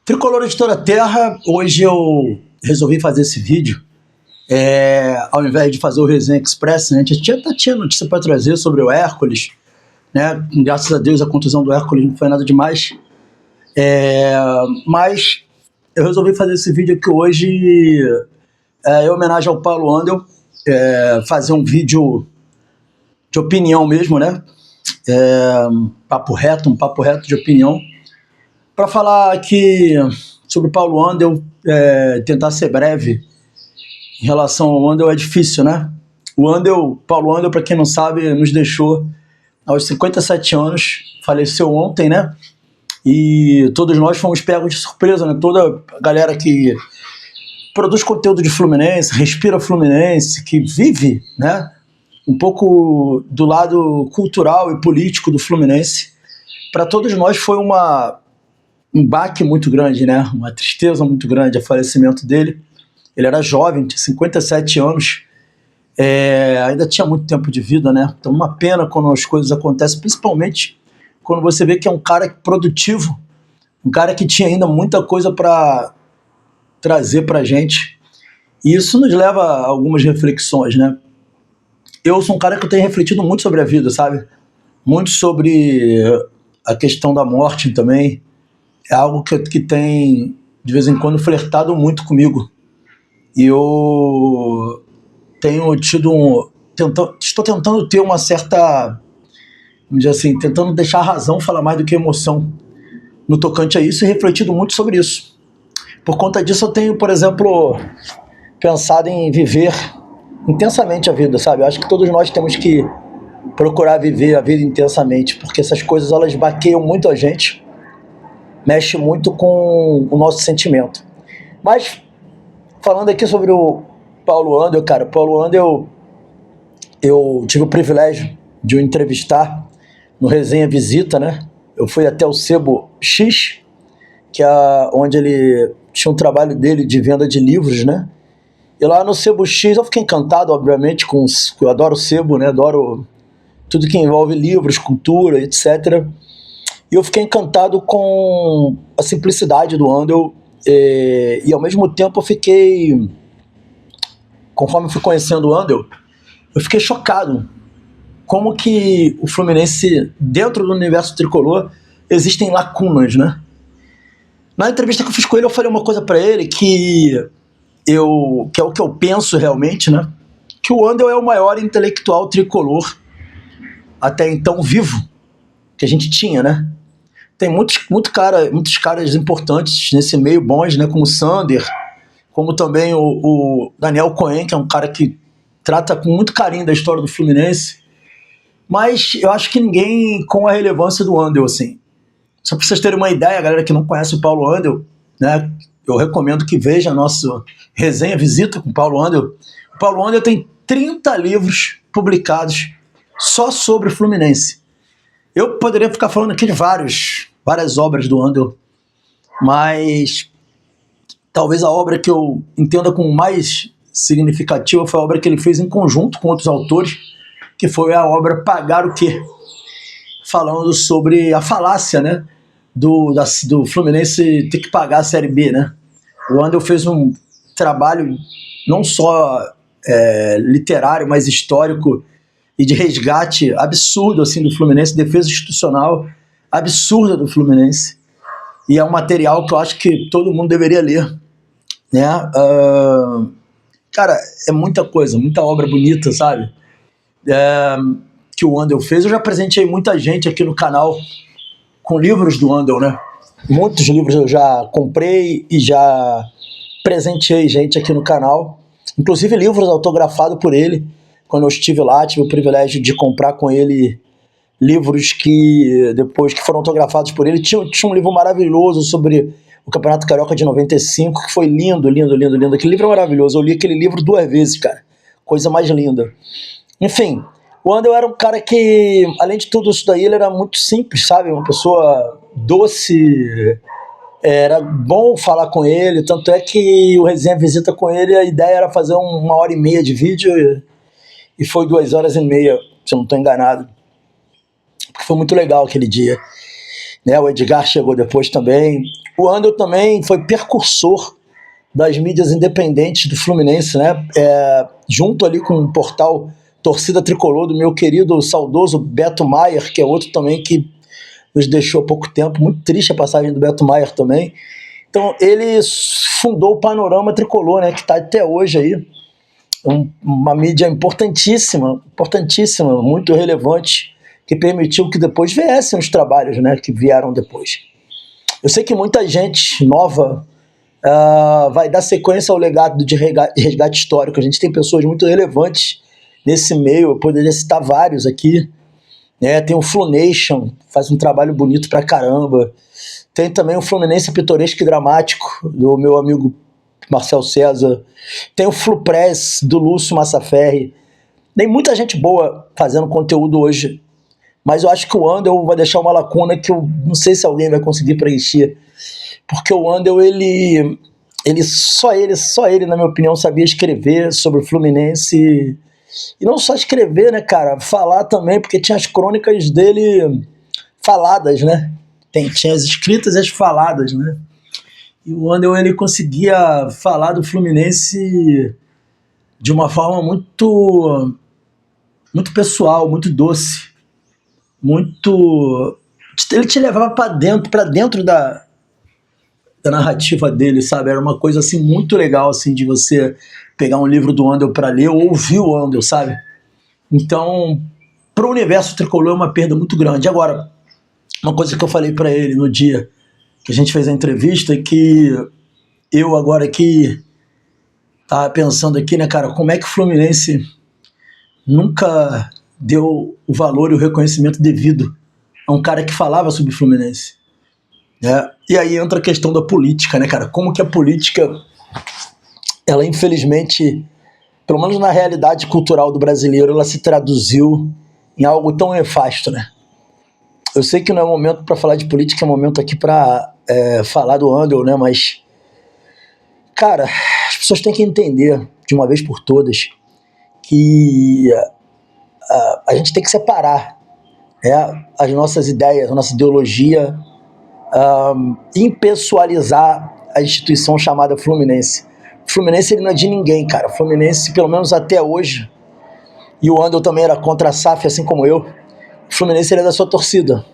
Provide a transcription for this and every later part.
Tricolor de toda a terra, hoje eu resolvi fazer esse vídeo, ao invés de fazer o Resenha Express, né? A gente até tinha notícia para trazer sobre o Hércules, né? Graças a Deus a contusão do Hércules não foi nada demais, mas eu resolvi fazer esse vídeo aqui hoje em homenagem ao Paulo Andel, fazer um vídeo de opinião mesmo, né? Um papo reto de opinião, para falar aqui sobre o Paulo Andel, tentar ser breve. Em relação ao Andel é difícil, né? Paulo Andel, para quem não sabe, nos deixou aos 57 anos, faleceu ontem, né? E todos nós fomos pegos de surpresa, né? Toda a galera que produz conteúdo de Fluminense, respira Fluminense, que vive, né, um pouco do lado cultural e político do Fluminense, para todos nós foi um baque muito grande, né? Uma tristeza muito grande o falecimento dele. Ele era jovem, tinha 57 anos, ainda tinha muito tempo de vida, né? Então, uma pena quando as coisas acontecem, principalmente quando você vê que é um cara produtivo, um cara que tinha ainda muita coisa para trazer para a gente. E isso nos leva a algumas reflexões, né? Eu sou um cara que tenho refletido muito sobre a vida, sabe? Muito sobre a questão da morte também. É algo que tem, de vez em quando, flertado muito comigo. E eu tenho tido estou tentando ter uma certa, vamos dizer assim, tentando deixar a razão falar mais do que a emoção no tocante a isso, e refletido muito sobre isso. Por conta disso, eu tenho, por exemplo, pensado em viver intensamente a vida, sabe? Eu acho que todos nós temos que procurar viver a vida intensamente, porque essas coisas, elas baqueiam muito a gente, mexe muito com o nosso sentimento. Mas, falando aqui sobre o Paulo Andel, cara, Paulo Andel, eu tive o privilégio de o entrevistar no Resenha Visita, né? Eu fui até o Sebo X, que é onde ele tinha um trabalho dele de venda de livros, né? E lá no Sebo X eu fiquei encantado, obviamente, eu adoro o Sebo, né? Adoro tudo que envolve livros, cultura, etc. E eu fiquei encantado com a simplicidade do Andel, e ao mesmo tempo eu fiquei, conforme eu fui conhecendo o Andel, eu fiquei chocado como que o Fluminense, dentro do universo tricolor, existem lacunas, né? Na entrevista que eu fiz com ele, eu falei uma coisa para ele que é o que eu penso realmente, né? Que o Andel é o maior intelectual tricolor até então vivo que a gente tinha, né? Tem muitos caras importantes nesse meio, bons, né? Como o Sander, como também o Daniel Cohen, que é um cara que trata com muito carinho da história do Fluminense. Mas eu acho que ninguém com a relevância do Andel, assim. Só para vocês terem uma ideia, a galera que não conhece o Paulo Andel, né? Eu recomendo que veja a nossa Resenha Visita com o Paulo Andel. O Paulo Andel tem 30 livros publicados só sobre o Fluminense. Eu poderia ficar falando aqui de várias obras do Andel, mas talvez a obra que eu entenda como mais significativa foi a obra que ele fez em conjunto com outros autores, que foi a obra Pagar o Quê? Falando sobre a falácia, né, do Fluminense ter que pagar a Série B, né? O Andel fez um trabalho não só literário, mas histórico e de resgate absurdo assim, do Fluminense, defesa institucional absurda do Fluminense. E é um material que eu acho que todo mundo deveria ler, né? Cara, é muita coisa, muita obra bonita, sabe? Que o Andel fez. Eu já presenteei muita gente aqui no canal com livros do Andel, né? Muitos livros eu já comprei e já presenteei gente aqui no canal, inclusive livros autografados por ele. Quando eu estive lá, tive o privilégio de comprar com ele livros que depois que foram autografados por ele. Tinha um livro maravilhoso sobre o Campeonato Carioca de 95, que foi lindo, lindo, lindo, lindo. Aquele livro é maravilhoso. Eu li aquele livro 2 vezes, cara. Coisa mais linda. Enfim, o Andel era um cara que, além de tudo isso daí, ele era muito simples, sabe? Uma pessoa doce. Era bom falar com ele, tanto é que o Resenha Visita com ele, a ideia era fazer 1h30 de vídeo e foi 2h30, se eu não estou enganado. Porque foi muito legal aquele dia. né? O Edgar chegou depois também. O Andel também foi precursor das mídias independentes do Fluminense, né? Junto ali com o portal Torcida Tricolor do meu querido saudoso Beto Maier, que é outro também que nos deixou há pouco tempo. Muito triste a passagem do Beto Maier também. Então ele fundou o Panorama Tricolor, né? Que está até hoje aí. Uma mídia importantíssima, importantíssima, muito relevante, que permitiu que depois viessem os trabalhos, né, que vieram depois. Eu sei que muita gente nova vai dar sequência ao legado de resgate histórico. A gente tem pessoas muito relevantes nesse meio, eu poderia citar vários aqui, né? Tem o Flunation, faz um trabalho bonito pra caramba. Tem também o Fluminense Pitoresco e Dramático, do meu amigo Marcel César. Tem o Flupress, do Lúcio Massaferri. Tem muita gente boa fazendo conteúdo hoje, mas eu acho que o Andel vai deixar uma lacuna que eu não sei se alguém vai conseguir preencher, porque o Andel, só ele, na minha opinião, sabia escrever sobre o Fluminense, e não só escrever, né, cara, falar também, porque tinha as crônicas dele faladas, né, tinha as escritas e as faladas, né, e o Andel, ele conseguia falar do Fluminense de uma forma muito, muito pessoal, muito doce, muito... Ele te levava para dentro da narrativa dele, sabe? Era uma coisa assim muito legal, assim, de você pegar um livro do Andel para ler ou ouvir o Andel, sabe? Então, para o universo tricolor é uma perda muito grande. Agora, uma coisa que eu falei para ele no dia que a gente fez a entrevista é que eu agora aqui tava pensando aqui, né, cara, como é que o Fluminense nunca deu o valor e o reconhecimento devido a um cara que falava sobre o Fluminense, né? E aí entra a questão da política, né, cara? Como que a política, ela infelizmente, pelo menos na realidade cultural do brasileiro, ela se traduziu em algo tão nefasto, né? Eu sei que não é momento para falar de política, é momento aqui para falar do Andel, né? Mas, cara, as pessoas têm que entender, de uma vez por todas, que a gente tem que separar, as nossas ideias, a nossa ideologia, impessoalizar a instituição chamada Fluminense. O Fluminense, ele não é de ninguém, cara. O Fluminense, pelo menos até hoje, e o Andel também era contra a SAF, assim como eu, o Fluminense, ele é da sua torcida.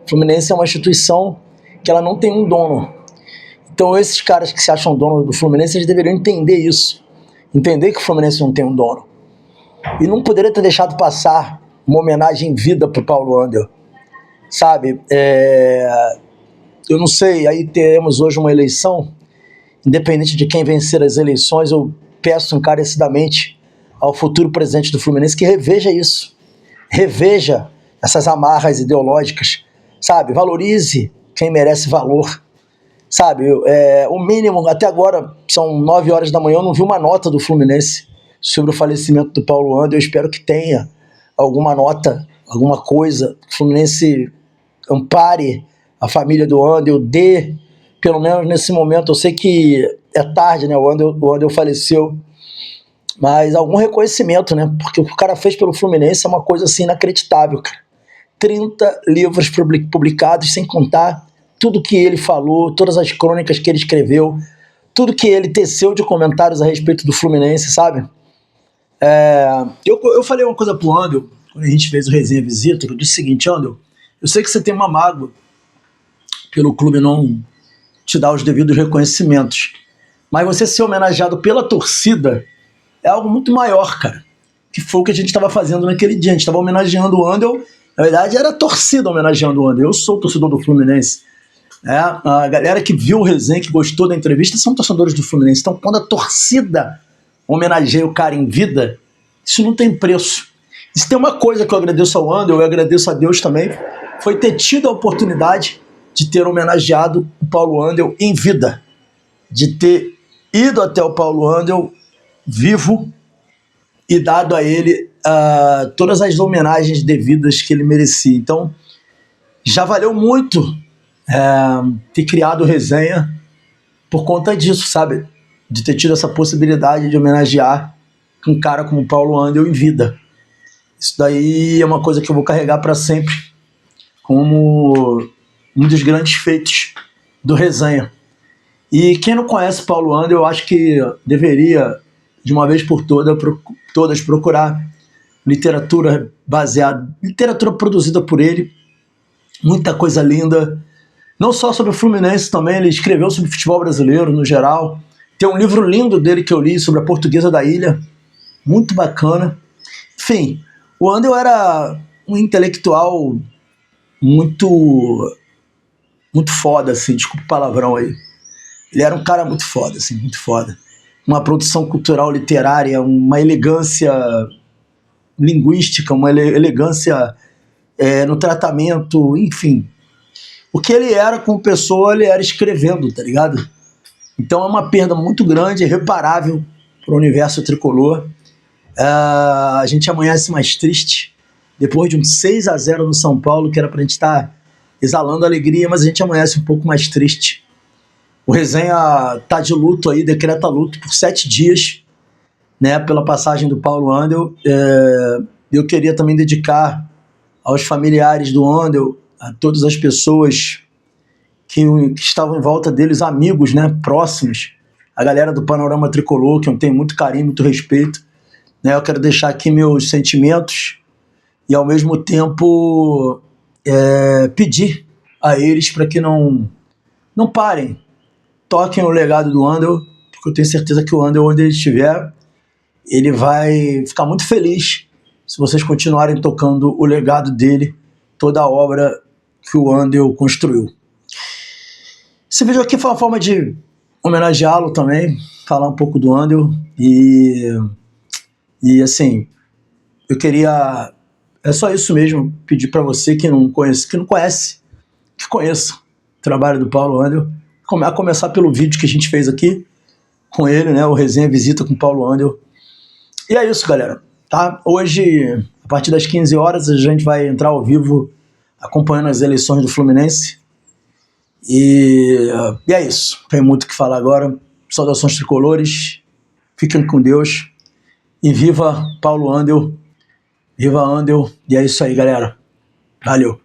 O Fluminense é uma instituição que ela não tem um dono. Então esses caras que se acham dono do Fluminense, eles deveriam entender isso. Entender que o Fluminense não tem um dono. E não poderia ter deixado passar uma homenagem em vida pro Paulo Andel. Sabe? Eu não sei, aí teremos hoje uma eleição, independente de quem vencer as eleições, eu peço encarecidamente ao futuro presidente do Fluminense que reveja isso. Reveja essas amarras ideológicas, sabe? Valorize quem merece valor, sabe? O mínimo, até agora, são 9 horas da manhã, eu não vi uma nota do Fluminense sobre o falecimento do Paulo Andel. Eu espero que tenha alguma nota, alguma coisa. O Fluminense ampare a família do Andel, dê, pelo menos nesse momento, eu sei que é tarde, né? O Andel faleceu, mas algum reconhecimento, né? Porque o que o cara fez pelo Fluminense é uma coisa assim inacreditável, cara. 30 livros publicados, sem contar tudo que ele falou, todas as crônicas que ele escreveu, tudo que ele teceu de comentários a respeito do Fluminense, sabe? Eu falei uma coisa pro Andel, quando a gente fez o Resenha Visita, que eu disse o seguinte: Andel, eu sei que você tem uma mágoa pelo clube não te dar os devidos reconhecimentos, mas você ser homenageado pela torcida é algo muito maior, cara, que foi o que a gente estava fazendo naquele dia. A gente estava homenageando o Andel. Na verdade, era a torcida homenageando o Andel. Eu sou torcedor do Fluminense. A galera que viu o resenha, que gostou da entrevista, são torcedores do Fluminense. Então, quando a torcida homenageia o cara em vida, isso não tem preço. E se tem uma coisa que eu agradeço ao Andel, eu agradeço a Deus também, foi ter tido a oportunidade de ter homenageado o Paulo Andel em vida, de ter ido até o Paulo Andel vivo e dado a ele todas as homenagens devidas que ele merecia. Então, já valeu muito ter criado o Resenha por conta disso, sabe? De ter tido essa possibilidade de homenagear um cara como Paulo Andel em vida. Isso daí é uma coisa que eu vou carregar para sempre como um dos grandes feitos do Resenha. E quem não conhece Paulo Andel, eu acho que deveria, de uma vez por todas, procurar literatura produzida por ele, muita coisa linda, não só sobre o Fluminense também, ele escreveu sobre futebol brasileiro no geral. Tem um livro lindo dele que eu li sobre a Portuguesa da Ilha, muito bacana. Enfim, o Andel era um intelectual muito foda, assim, desculpa o palavrão aí. Ele era um cara muito foda, assim, muito foda. Uma produção cultural literária, uma elegância linguística, uma elegância no tratamento, enfim. O que ele era como pessoa, ele era escrevendo, tá ligado? Então é uma perda muito grande, irreparável para o universo tricolor. A gente amanhece mais triste, depois de um 6-0 no São Paulo, que era pra gente estar exalando alegria, mas a gente amanhece um pouco mais triste. O Resenha tá de luto aí, decreta luto por 7 dias, né, pela passagem do Paulo Andel. Eu queria também dedicar aos familiares do Andel, a todas as pessoas que estavam em volta deles, amigos, né, próximos, a galera do Panorama Tricolor, que eu tenho muito carinho, muito respeito, né. Eu quero deixar aqui meus sentimentos e, ao mesmo tempo, pedir a eles para que não parem, toquem o legado do Andel, porque eu tenho certeza que o Andel, onde ele estiver, ele vai ficar muito feliz se vocês continuarem tocando o legado dele, toda a obra que o Andel construiu. Esse vídeo aqui foi uma forma de homenageá-lo também, falar um pouco do Andel e assim, eu queria, é só isso mesmo, pedir para você que não conhece, que conheça o trabalho do Paulo Andel, a começar pelo vídeo que a gente fez aqui com ele, né, o Resenha Visita com Paulo Andel. E é isso, galera, tá? Hoje, a partir das 15 horas, a gente vai entrar ao vivo acompanhando as eleições do Fluminense. E é isso, não tem muito o que falar agora. Saudações tricolores, fiquem com Deus e viva Paulo Andel, viva Andel. E é isso aí, galera, valeu.